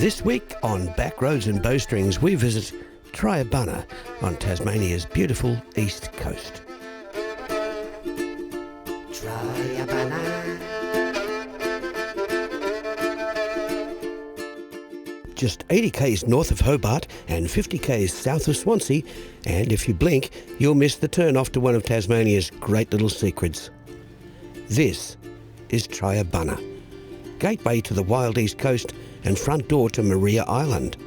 This week on Backroads and Bowstrings, we visit Triabunna on Tasmania's beautiful east coast. Triabunna. Just 80 k's north of Hobart and 50 k's south of Swansea, and if you blink, you'll miss the turn off to one of Tasmania's great little secrets. This is Triabunna, gateway to the wild east coast and front door to Maria Island.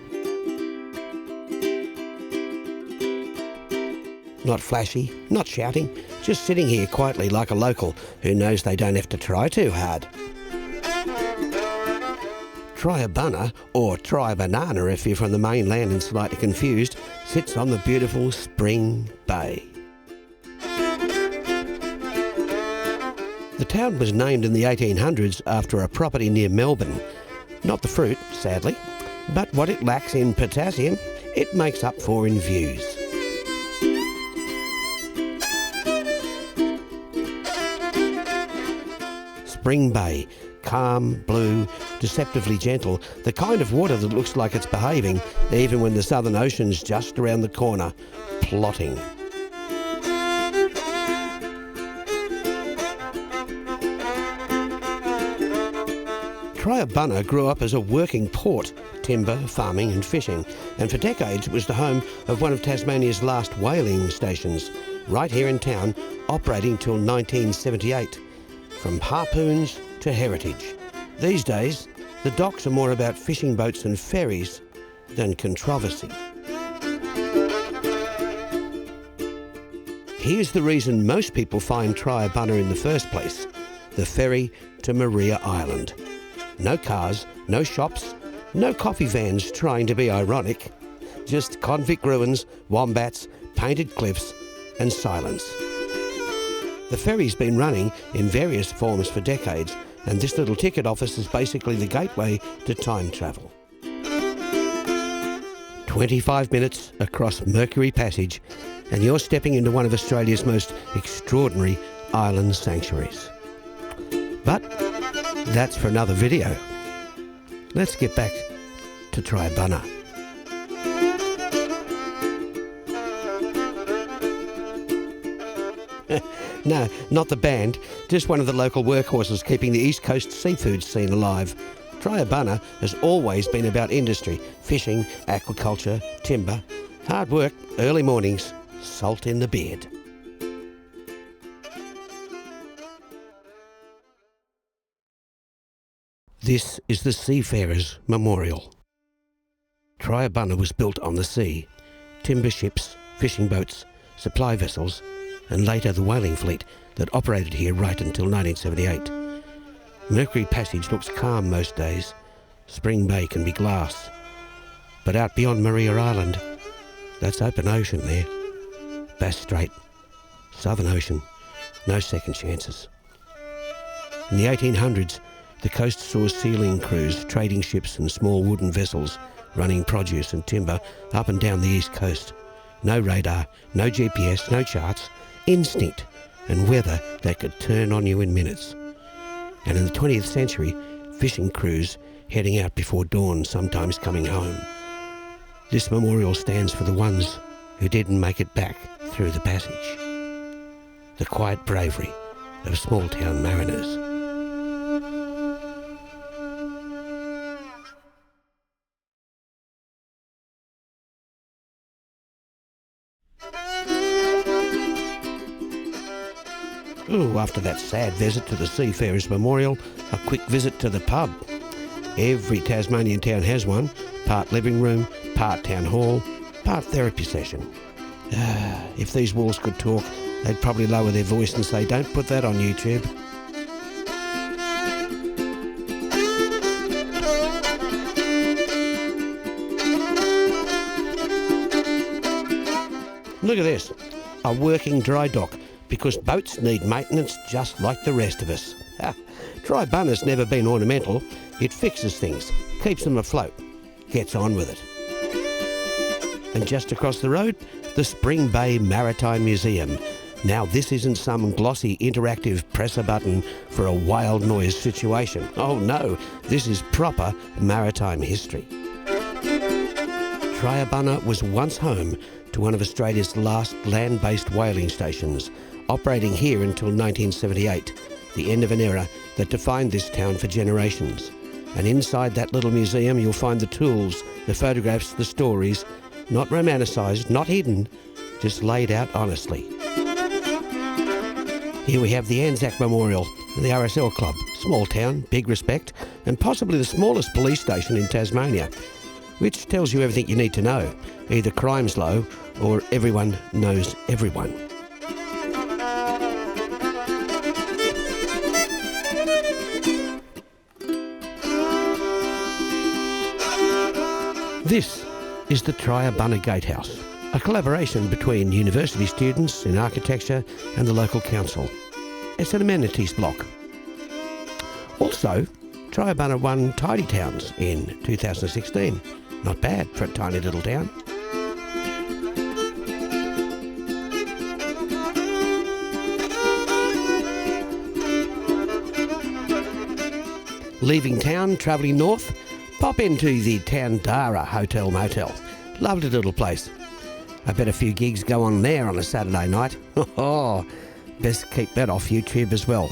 Not flashy, not shouting, just sitting here quietly like a local who knows they don't have to try too hard. Triabunna, or Triabunna if you're from the mainland and slightly confused, sits on the beautiful Spring Bay. The town was named in the 1800s after a property near Melbourne. Not the fruit, sadly, but what it lacks in potassium, it makes up for in views. Spring Bay, calm, blue, deceptively gentle, the kind of water that looks like it's behaving even when the Southern Ocean's just around the corner, plotting. Triabunna grew up as a working port, timber, farming and fishing, and for decades it was the home of one of Tasmania's last whaling stations, right here in town, operating till 1978. From harpoons to heritage. These days, the docks are more about fishing boats and ferries than controversy. Here's the reason most people find Triabunna in the first place: the ferry to Maria Island. No cars, no shops, no coffee vans trying to be ironic. Just convict ruins, wombats, painted cliffs and silence. The ferry's been running in various forms for decades, and this little ticket office is basically the gateway to time travel. 25 minutes across Mercury Passage, and you're stepping into one of Australia's most extraordinary island sanctuaries. But that's for another video. Let's get back to Triabunna. No, not the band, just one of the local workhorses keeping the East Coast seafood scene alive. Triabunna has always been about industry, fishing, aquaculture, timber, hard work, early mornings, salt in the beard. This is the Seafarers' Memorial. Triabunna was built on the sea. Timber ships, fishing boats, supply vessels, and later the whaling fleet that operated here right until 1978. Mercury Passage looks calm most days. Spring Bay can be glass. But out beyond Maria Island, that's open ocean there. Bass Strait, Southern Ocean, no second chances. In the 1800s, the coast saw sealing crews, trading ships and small wooden vessels running produce and timber up and down the east coast. No radar, no GPS, no charts, instinct and weather that could turn on you in minutes. And in the 20th century, fishing crews heading out before dawn, sometimes coming home. This memorial stands for the ones who didn't make it back through the passage. The quiet bravery of small-town mariners. Ooh, after that sad visit to the Seafarers' Memorial, a quick visit to the pub. Every Tasmanian town has one, part living room, part town hall, part therapy session. If these walls could talk, they'd probably lower their voice and say, "Don't put that on YouTube." Look at this, a working dry dock, because boats need maintenance just like the rest of us. Triabunna's never been ornamental. It fixes things, keeps them afloat, gets on with it. And just across the road, the Spring Bay Maritime Museum. Now this isn't some glossy interactive press a button for a wild noise situation. Oh no, this is proper maritime history. Triabunna was once home to one of Australia's last land-based whaling stations, operating here until 1978, the end of an era that defined this town for generations. And inside that little museum you'll find the tools, the photographs, the stories, not romanticised, not hidden, just laid out honestly. Here we have the Anzac Memorial, the RSL Club, small town, big respect, and possibly the smallest police station in Tasmania, which tells you everything you need to know. Either crime's low or everyone knows everyone. This is the Triabunna Gatehouse, a collaboration between university students in architecture and the local council. It's an amenities block. Also, Triabunna won Tidy Towns in 2016. Not bad for a tiny little town. Leaving town, travelling north, pop into the Tandara Hotel Motel. Lovely little place. I bet a few gigs go on there on a Saturday night. Oh, best keep that off YouTube as well.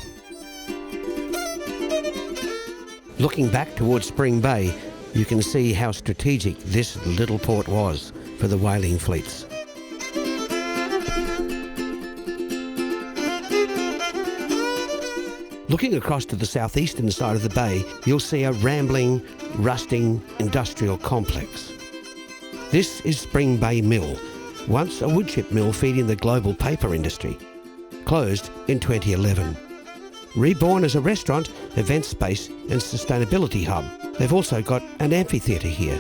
Looking back towards Spring Bay, you can see how strategic this little port was for the whaling fleets. Looking across to the southeastern side of the bay, you'll see a rambling, rusting industrial complex. This is Spring Bay Mill, once a woodchip mill feeding the global paper industry. Closed in 2011. Reborn as a restaurant, event space and sustainability hub. They've also got an amphitheatre here.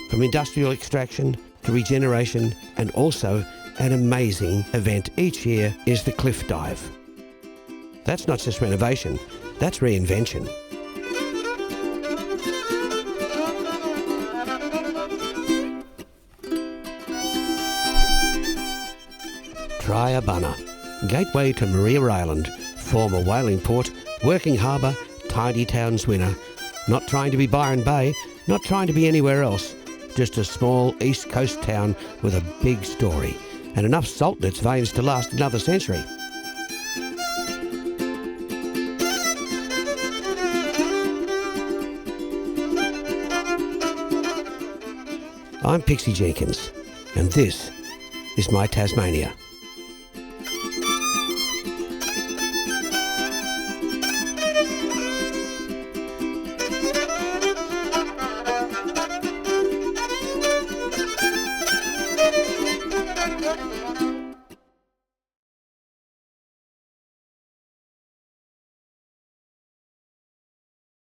From industrial extraction to regeneration, and also an amazing event each year is the Cliff Dive. That's not just renovation, that's reinvention. Triabunna, gateway to Maria Island, former whaling port, working harbour, tidy towns winner. Not trying to be Byron Bay, not trying to be anywhere else, just a small east coast town with a big story and enough salt in its veins to last another century. I'm Pixie Jenkins, and this is my Tasmania.